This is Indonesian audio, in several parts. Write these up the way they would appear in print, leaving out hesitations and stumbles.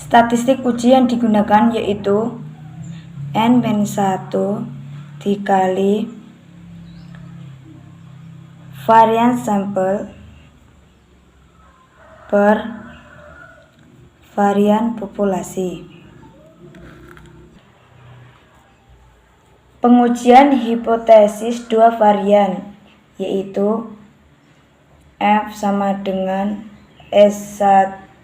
Statistik uji yang digunakan yaitu N-1 dikali varian sampel per varian populasi. Pengujian hipotesis dua varian yaitu F sama dengan S1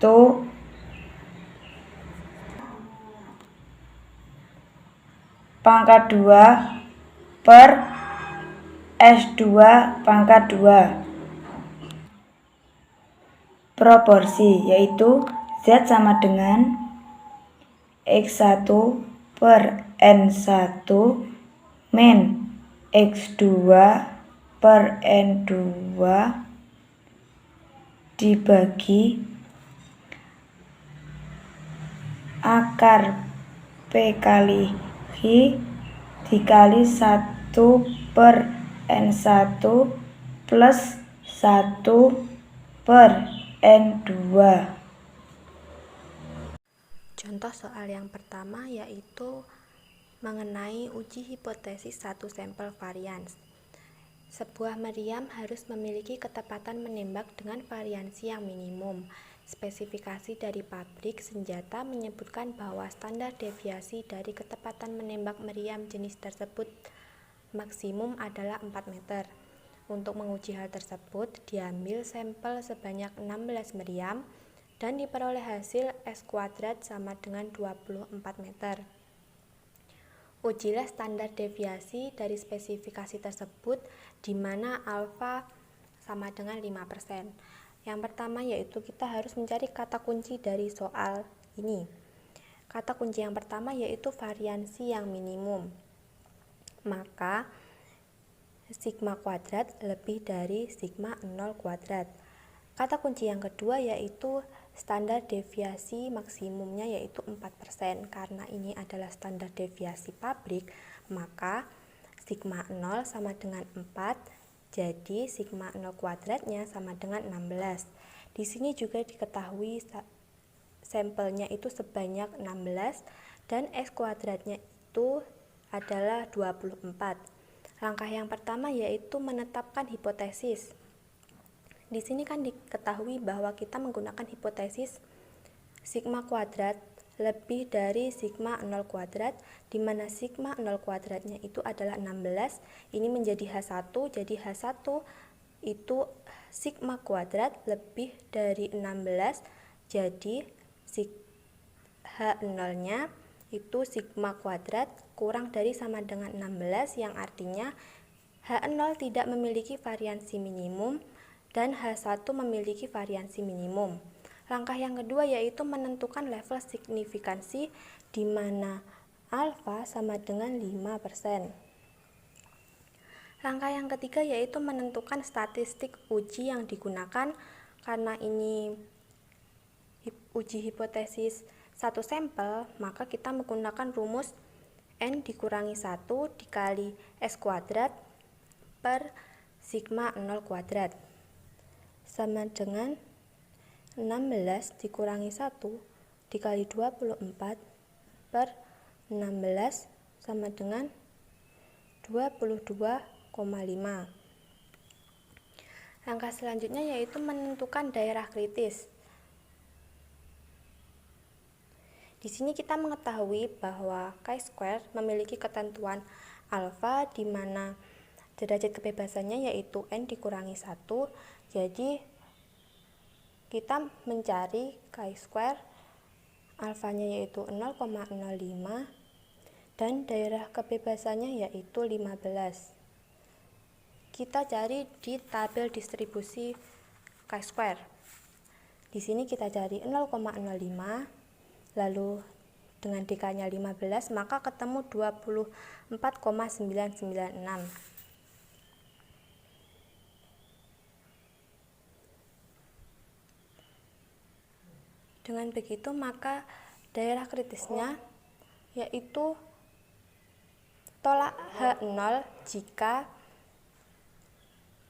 pangkat 2 per S2 pangkat 2 proporsi, yaitu Z sama dengan X1 per N1 min X2 per N2 dibagi akar P kali I dikali 1 per N1 plus 1 per N2. Contoh soal yang pertama yaitu mengenai uji hipotesis satu sampel varian. Sebuah meriam harus memiliki ketepatan menembak dengan variansi yang minimum. Spesifikasi dari pabrik senjata menyebutkan bahwa standar deviasi dari ketepatan menembak meriam jenis tersebut maksimum adalah 4 meter. Untuk menguji hal tersebut, diambil sampel sebanyak 16 meriam dan diperoleh hasil S kuadrat sama dengan 24 meter. Ujilah standar deviasi dari spesifikasi tersebut di mana alfa sama dengan 5%. Yang pertama yaitu kita harus mencari kata kunci dari soal ini. Kata kunci yang pertama yaitu variansi yang minimum. Maka sigma kuadrat lebih dari sigma 0 kuadrat. Kata kunci yang kedua yaitu standar deviasi maksimumnya yaitu 4%. Karena ini adalah standar deviasi pabrik, maka sigma 0 sama dengan 4, jadi sigma 0 kuadratnya sama dengan 16. Di sini juga diketahui sampelnya itu sebanyak 16 dan S kuadratnya itu adalah 24. Langkah yang pertama yaitu menetapkan hipotesis. Di sini kan diketahui bahwa kita menggunakan hipotesis sigma kuadrat lebih dari sigma 0 kuadrat, di mana sigma 0 kuadratnya itu adalah 16. Ini menjadi H1, jadi H1 itu sigma kuadrat lebih dari 16, jadi H0-nya itu sigma kuadrat kurang dari sama dengan 16, yang artinya H0 tidak memiliki variansi minimum dan H1 memiliki variansi minimum. Langkah yang kedua yaitu menentukan level signifikansi di mana alfa sama dengan 5%. Langkah yang ketiga yaitu menentukan statistik uji yang digunakan. Karena ini uji hipotesis satu sampel, maka kita menggunakan rumus N dikurangi 1 dikali S kuadrat per sigma 0 kuadrat sama dengan 16 dikurangi 1 dikali 24 per 16 sama dengan 22,5. Langkah selanjutnya yaitu menentukan daerah kritis. Di sini kita mengetahui bahwa chi-square memiliki ketentuan alfa di mana derajat kebebasannya yaitu N dikurangi 1. Jadi kita mencari chi-square alfanya yaitu 0,05 dan daerah kebebasannya yaitu 15. Kita cari di tabel distribusi chi-square. Di sini kita cari 0,05, lalu dengan DK-nya 15, maka ketemu 24,996. Dengan begitu maka daerah kritisnya yaitu tolak H0 jika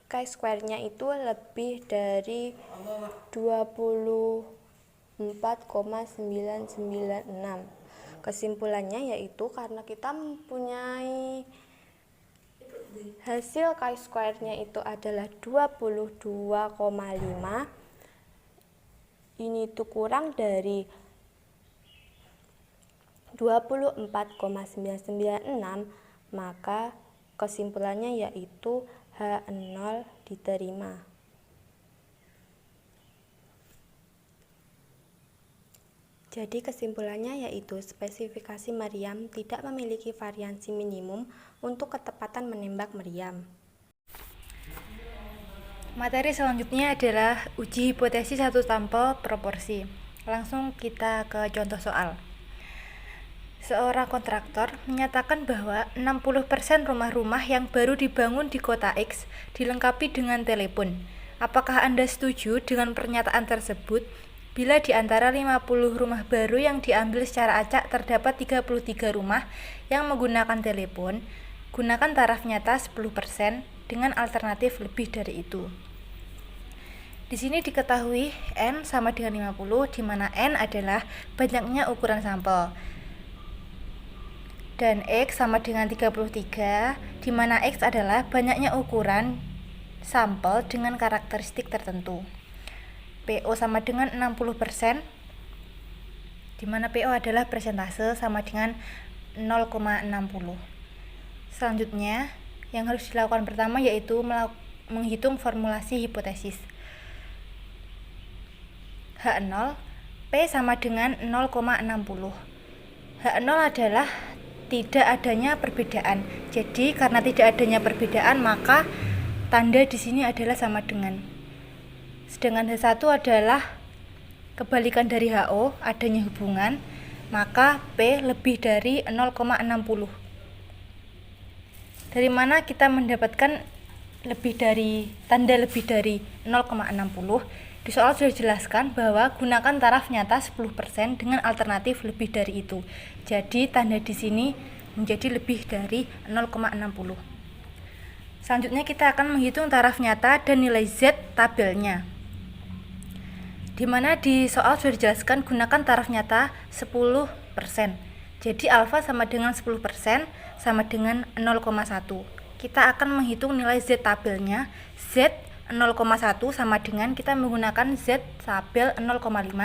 chi-square-nya itu lebih dari 24,996. 4,996. Kesimpulannya yaitu karena kita mempunyai hasil chi-square-nya itu adalah 22,5, ini tuh kurang dari 24,996, maka kesimpulannya yaitu H0 diterima. Jadi kesimpulannya yaitu spesifikasi meriam tidak memiliki variansi minimum untuk ketepatan menembak meriam. Materi selanjutnya adalah uji hipotesis satu sampel proporsi. Langsung kita ke contoh soal. Seorang kontraktor menyatakan bahwa 60% rumah-rumah yang baru dibangun di kota X dilengkapi dengan telepon. Apakah Anda setuju dengan pernyataan tersebut? Bila di antara 50 rumah baru yang diambil secara acak terdapat 33 rumah yang menggunakan telepon, gunakan taraf nyata 10% dengan alternatif lebih dari itu. Di sini diketahui N sama dengan 50, di mana N adalah banyaknya ukuran sampel. Dan X sama dengan 33, di mana X adalah banyaknya ukuran sampel dengan karakteristik tertentu. PO sama dengan 60%, di mana PO adalah persentase sama dengan 0,60. Selanjutnya, yang harus dilakukan pertama yaitu menghitung formulasi hipotesis. H0, P sama dengan 0,60. H0 adalah tidak adanya perbedaan. Jadi karena tidak adanya perbedaan, maka tanda di sini adalah sama dengan. Sedangkan H1 adalah kebalikan dari HO, adanya hubungan, maka P lebih dari 0,60. Dari mana kita mendapatkan tanda lebih dari 0,60? Di soal sudah dijelaskan bahwa gunakan taraf nyata 10% dengan alternatif lebih dari itu. Jadi tanda di sini menjadi lebih dari 0,60. Selanjutnya kita akan menghitung taraf nyata dan nilai Z tabelnya. Di mana di soal sudah dijelaskan gunakan taraf nyata 10%. Jadi alfa sama dengan 10% sama dengan 0,1. Kita akan menghitung nilai Z tabelnya. Z 0,1 sama dengan kita menggunakan Z tabel 0,5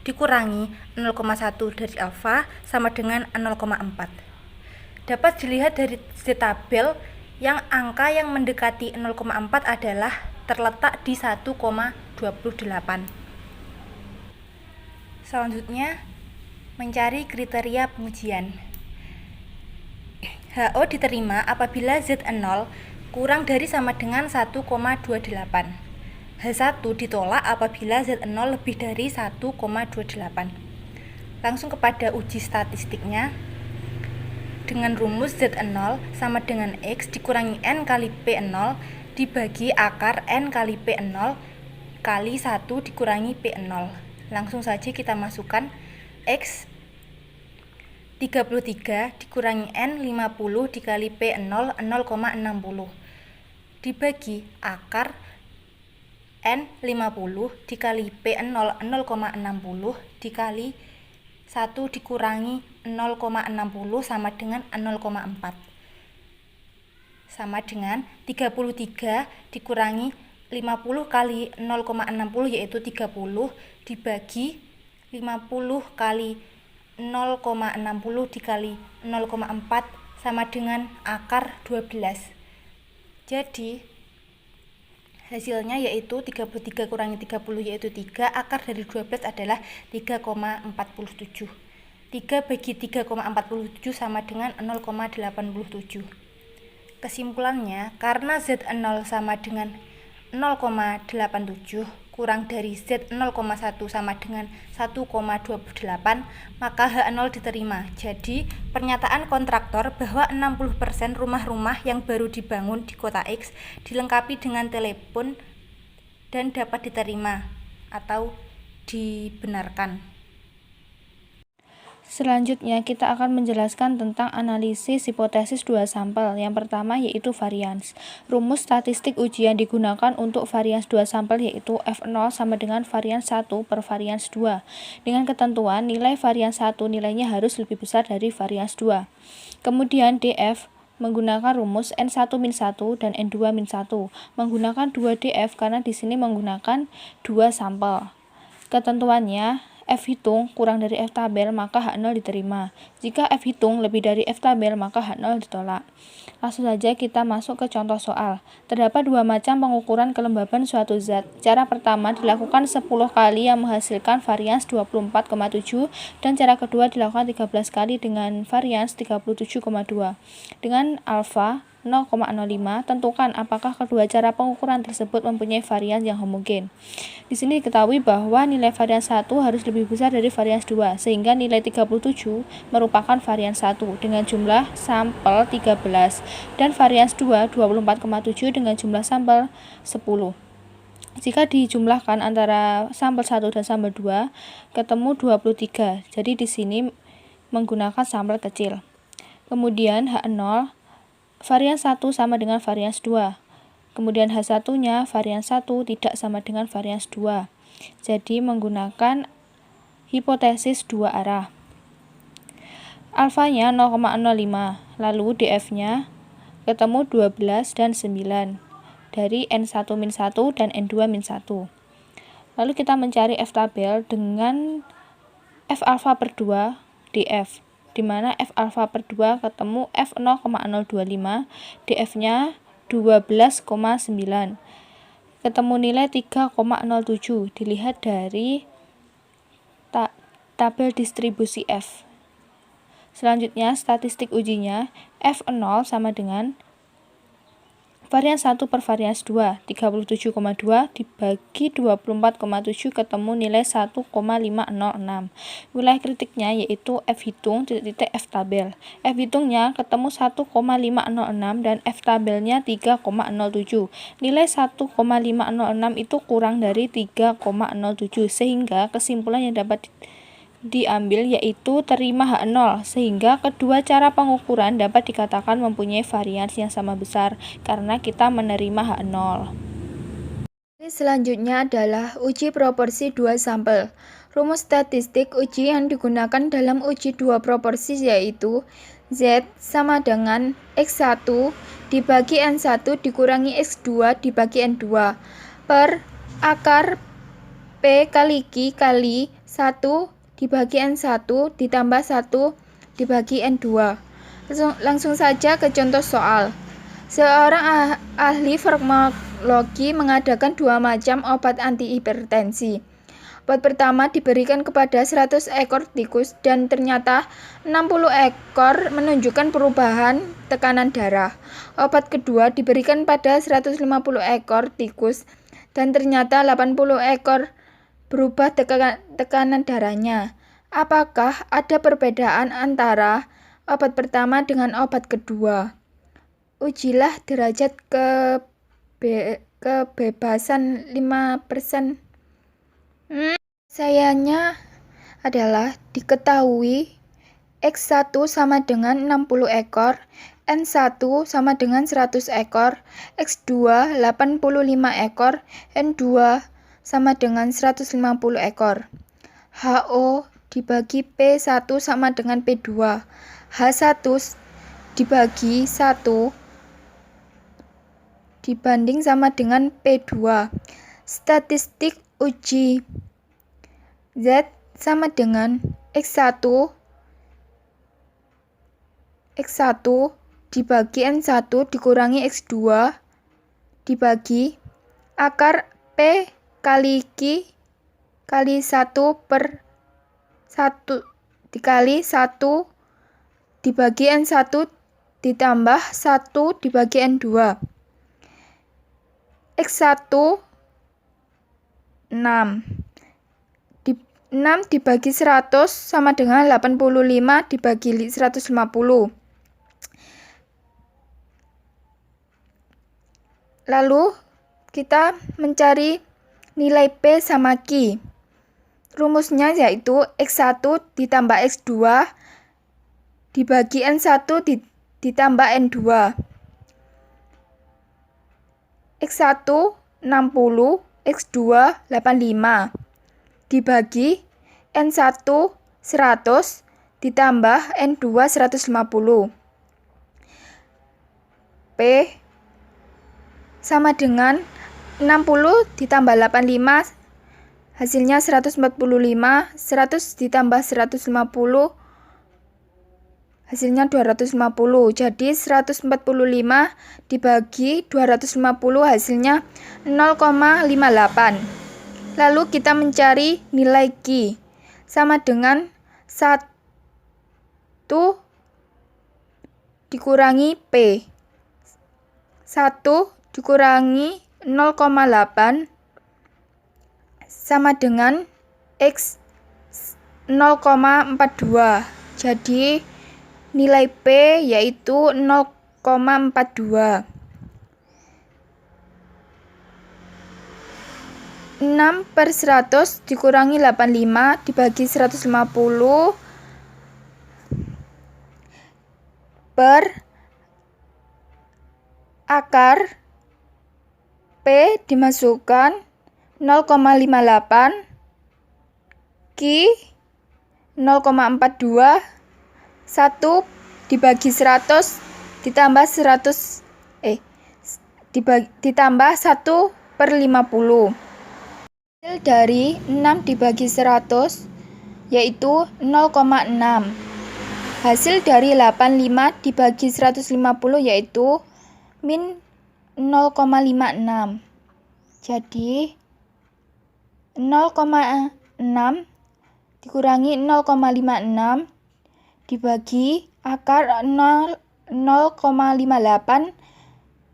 dikurangi 0,1 dari alfa sama dengan 0,4. Dapat dilihat dari Z tabel yang angka yang mendekati 0,4 adalah terletak di 1,28. Selanjutnya, mencari kriteria pengujian. HO diterima apabila Z0 kurang dari sama dengan 1,28. H1 ditolak apabila Z0 lebih dari 1,28. Langsung kepada uji statistiknya. Dengan rumus Z0 sama dengan X dikurangi N kali P0 dibagi akar N kali P0 kali 1 dikurangi P0. Langsung saja kita masukkan X 33 dikurangi N 50 dikali P0 0,60 dibagi akar N 50 dikali P0 0,60 dikali 1 dikurangi 0,60 sama dengan 0,4 sama dengan 33 dikurangi 50 kali 0,60 yaitu 30 dibagi 50 kali 0,60 dikali 0,4 sama dengan akar 12. Jadi hasilnya yaitu 33 kurangi 30 yaitu 3, akar dari 12 adalah 3,47. 3 bagi 3,47 sama dengan 0,87. Kesimpulannya, karena Z0 sama dengan 0,87 kurang dari Z 0,1 sama dengan 1,28, maka H0 diterima. Jadi, pernyataan kontraktor bahwa 60% rumah-rumah yang baru dibangun di kota X dilengkapi dengan telepon dan dapat diterima atau dibenarkan. Selanjutnya, kita akan menjelaskan tentang analisis hipotesis dua sampel. Yang pertama yaitu varians. Rumus statistik uji yang digunakan untuk varians dua sampel yaitu F0 sama dengan varians 1 per varians 2. Dengan ketentuan, nilai varians 1 nilainya harus lebih besar dari varians 2. Kemudian DF menggunakan rumus N1-1 dan N2-1. Menggunakan 2DF karena di sini menggunakan dua sampel. Ketentuannya, F hitung kurang dari F tabel maka H0 diterima. Jika F hitung lebih dari F tabel maka H0 ditolak. Langsung saja kita masuk ke contoh soal. Terdapat dua macam pengukuran kelembaban suatu zat. Cara pertama dilakukan 10 kali yang menghasilkan varians 24,7 dan cara kedua dilakukan 13 kali dengan varians 37,2. Dengan alfa 0,05, tentukan apakah kedua cara pengukuran tersebut mempunyai varians yang homogen. Di sini diketahui bahwa nilai varians 1 harus lebih besar dari varians 2, sehingga nilai 37 merupakan varians 1 dengan jumlah sampel 13 dan varians 2 24,7 dengan jumlah sampel 10. Jika dijumlahkan antara sampel 1 dan sampel 2, ketemu 23. Jadi di sini menggunakan sampel kecil. Kemudian H0 varians 1 sama dengan varians 2. Kemudian H1-nya varians 1 tidak sama dengan varians 2. Jadi menggunakan hipotesis dua arah. Alfanya 0,05, lalu DF-nya ketemu 12 dan 9 dari N1-1 dan N2-1. Lalu kita mencari F tabel dengan F alfa per 2 DF, di mana F alfa per 2 ketemu F 0,025, DF-nya 12,9. Ketemu nilai 3,07. Dilihat dari tabel distribusi F. Selanjutnya, statistik ujinya F0 sama dengan varians 1 per varians 2, 37,2 dibagi 24,7 ketemu nilai 1,506. Wilayah kritiknya yaitu F hitung titik F tabel. F hitungnya ketemu 1,506 dan F tabelnya 3,07. Nilai 1,506 itu kurang dari 3,07 sehingga kesimpulan yang dapat diambil yaitu terima H0, sehingga kedua cara pengukuran dapat dikatakan mempunyai varians yang sama besar karena kita menerima H0. Selanjutnya adalah uji proporsi dua sampel. Rumus statistik uji yang digunakan dalam uji dua proporsi yaitu Z sama dengan X1 dibagi N1 dikurangi X2 dibagi N2 per akar P kali Q kali 1 dibagi N1 ditambah 1 dibagi N2. Langsung saja ke contoh soal. Seorang ahli farmakologi mengadakan dua macam obat antihipertensi. Obat pertama diberikan kepada 100 ekor tikus dan ternyata 60 ekor menunjukkan perubahan tekanan darah. Obat kedua diberikan pada 150 ekor tikus dan ternyata 80 ekor berubah tekanan darahnya. Apakah ada perbedaan antara obat pertama dengan obat kedua? Ujilah derajat kebebasan 5%. Sayangnya adalah diketahui X1 sama dengan 60 ekor, N1 sama dengan 100 ekor, X2 85 ekor, N2 sama dengan 150 ekor. HO dibagi P1 sama dengan P2. H1 dibagi 1 dibanding sama dengan P2. Statistik uji Z sama dengan X1 dibagi N1 dikurangi X2 dibagi akar P kali Q kali 1 per 1 dikali 1 dibagi N1 ditambah 1 dibagi N2. X1 6 dibagi 100 sama dengan 85 dibagi 150. Lalu kita mencari nilai P sama Q. rumusnya yaitu X1 ditambah X2 dibagi N1 ditambah N2. X1 60, X2 85 dibagi N1 100 ditambah N2 150. P sama dengan 60 ditambah 85 hasilnya 145, 100 ditambah 150 hasilnya 250. Jadi 145 dibagi 250 hasilnya 0,58. Lalu kita mencari nilai Q sama dengan 1 dikurangi P. 1 dikurangi 0,8 sama dengan X 0,42. Jadi nilai P yaitu 0,42. 6/100 dikurangi 85 dibagi 150 per akar P dimasukkan 0,58, Q 0,42, 1 dibagi 100 ditambah 1/50. Hasil dari 6 dibagi 100 yaitu 0,6. Hasil dari 85 dibagi 150 yaitu min 0,56. Jadi 0,6 dikurangi 0,56 dibagi akar 0,58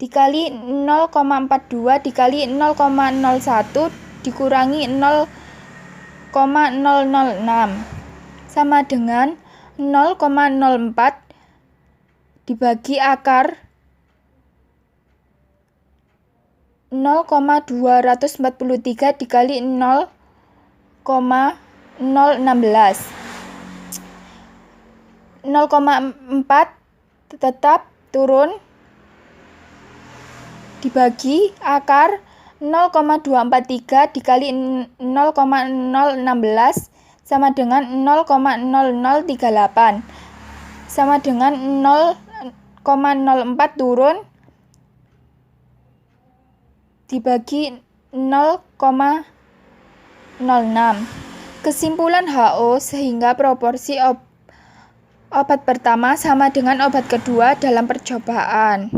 dikali 0,42 dikali 0,01 dikurangi 0,006 sama dengan 0,04 dibagi akar 0,243 dikali 0,016. 0,4 tetap turun dibagi akar 0,243 dikali 0,016 sama dengan 0,0038 sama dengan 0,04 turun dibagi 0,06. Kesimpulan HO sehingga proporsi obat pertama sama dengan obat kedua dalam percobaan.